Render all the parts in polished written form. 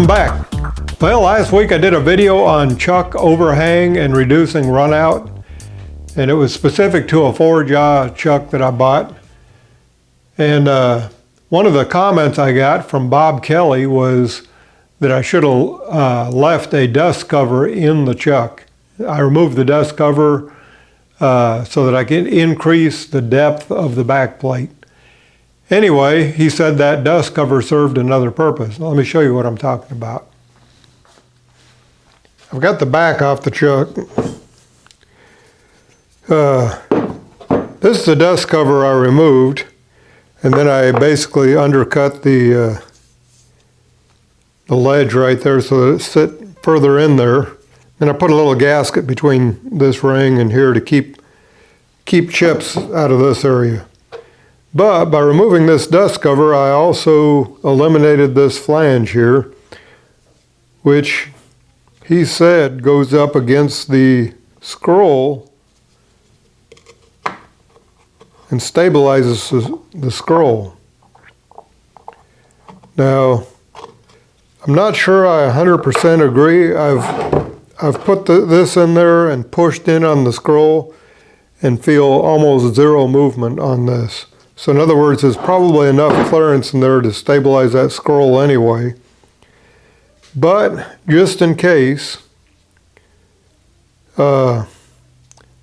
back. Well, last week I did a video on chuck overhang and reducing runout, and it was specific to a 4-jaw chuck that I bought. And one of the comments I got from Bob Kelly was that I should have left a dust cover in the chuck. I removed the dust cover so that I can increase the depth of the back plate. Anyway, he said that dust cover served another purpose. Let me show you what I'm talking about. I've got the back off the chuck. This is the dust cover I removed, and then I basically undercut the ledge right there so that it sit further in there. And I put a little gasket between this ring and here to keep chips out of this area. But by removing this dust cover, I also eliminated this flange here, which he said goes up against the scroll and stabilizes the scroll. Now, I'm not sure I 100% agree. I've put this in there and pushed in on the scroll and feel almost zero movement on this. So in other words, there's probably enough clearance in there to stabilize that scroll anyway. But just in case, I'm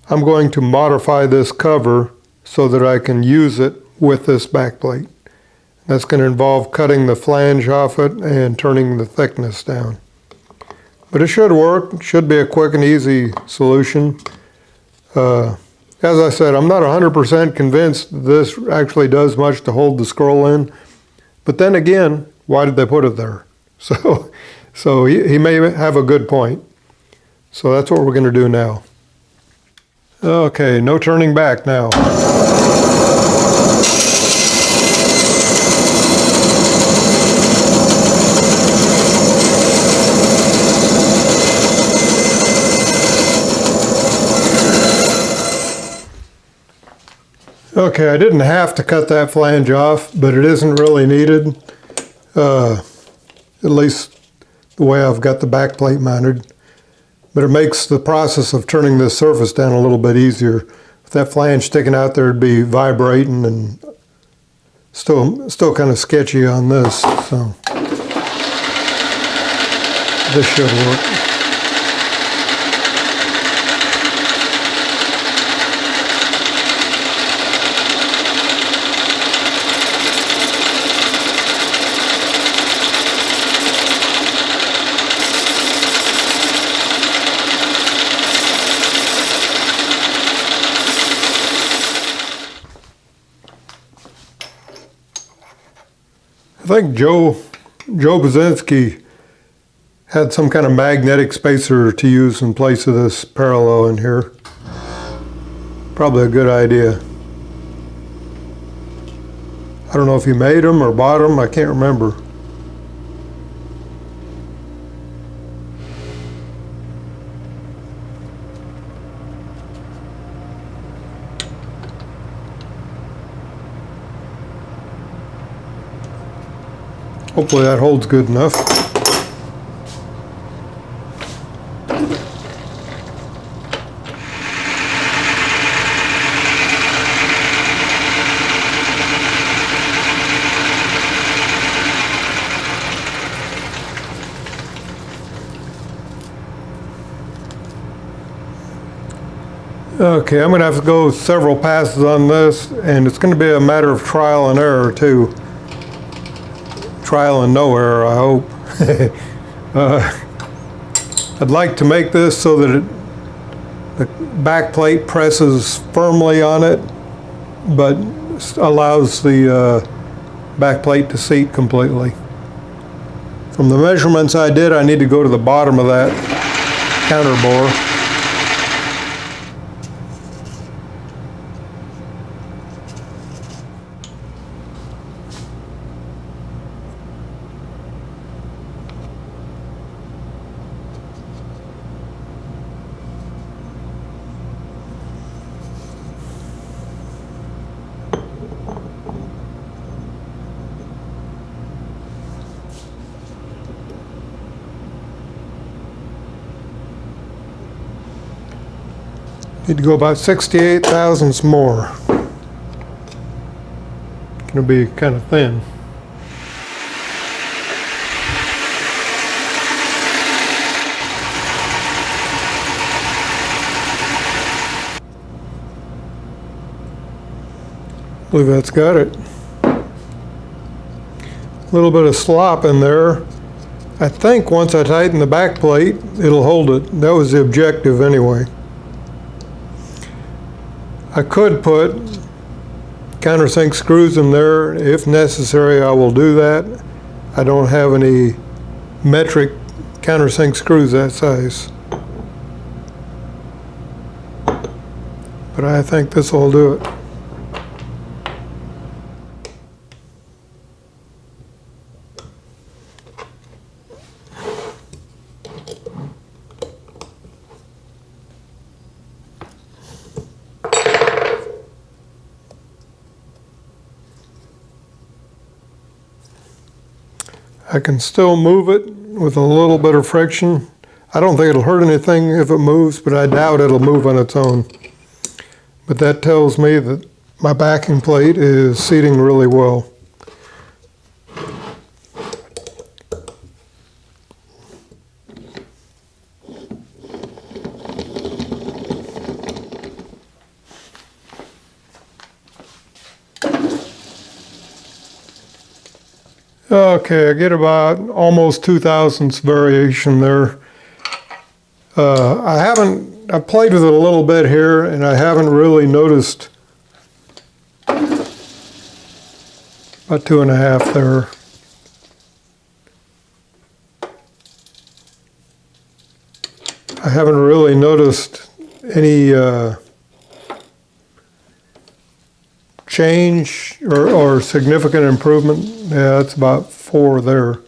going to modify this cover so that I can use it with this back plate. That's going to involve cutting the flange off it and turning the thickness down. But it should work. It should be a quick and easy solution. As I said, I'm not 100% convinced this actually does much to hold the scroll in. But then again, why did they put it there? So he may have a good point. So that's what we're going to do now. Okay, no turning back now. Okay, I didn't have to cut that flange off, but it isn't really needed, at least the way I've got the back plate mounted. But it makes the process of turning this surface down a little bit easier. With that flange sticking out there, it'd be vibrating and still kind of sketchy on this, so this should work. I think Joe Bazinski had some kind of magnetic spacer to use in place of this parallel in here. Probably a good idea. I don't know if he made them or bought them, I can't remember. Hopefully that holds good enough. Okay, I'm going to have to go several passes on this, and it's going to be a matter of trial and error too. Trial and no error, I hope. I'd like to make this so that the back plate presses firmly on it, but allows the back plate to seat completely. From the measurements I did, I need to go to the bottom of that counter bore. Need to go about 68 thousandths more. Gonna be kind of thin. I believe that's got it. A little bit of slop in there. I think once I tighten the back plate, it'll hold it. That was the objective anyway. I could put countersink screws in there. If necessary, I will do that. I don't have any metric countersink screws that size. But I think this will do it. I can still move it with a little bit of friction. I don't think it'll hurt anything if it moves, but I doubt it'll move on its own. But that tells me that my backing plate is seating really well. Okay, I get about almost 2 thousandths variation there. I played with it a little bit here, and I haven't really noticed about 2.5 there. I haven't really noticed any change or significant improvement. Yeah, it's about 4 there.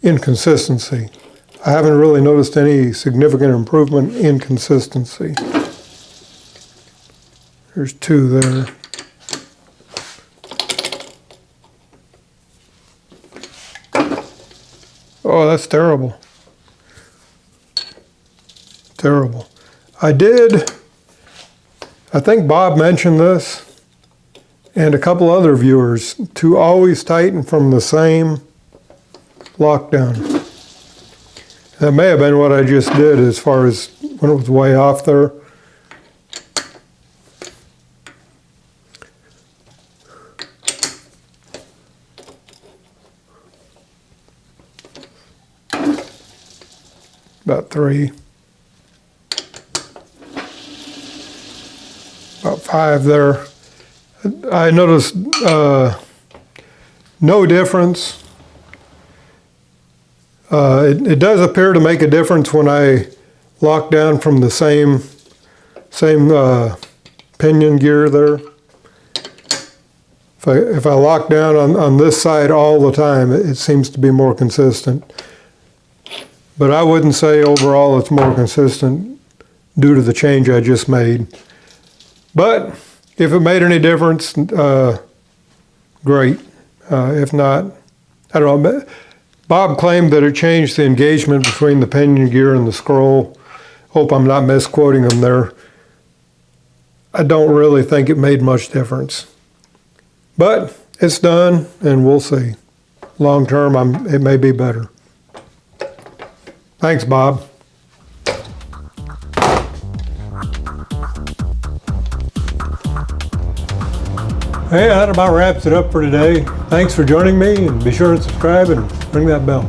Inconsistency. I haven't really noticed any significant improvement in consistency. There's 2 there. Oh, that's terrible. Terrible. I think Bob mentioned this, and a couple other viewers, to always tighten from the same lockdown. That may have been what I just did as far as when it was way off there. About 3. About 5 there. I noticed no difference. It does appear to make a difference when I lock down from the same pinion gear there. If I lock down on this side all the time, it seems to be more consistent. But I wouldn't say overall it's more consistent due to the change I just made. But if it made any difference, great. If not, I don't know. Bob claimed that it changed the engagement between the pinion gear and the scroll. Hope I'm not misquoting him there. I don't really think it made much difference. But it's done, and we'll see. Long term, it may be better. Thanks, Bob. Hey, that about wraps it up for today. Thanks for joining me, and be sure to subscribe and ring that bell.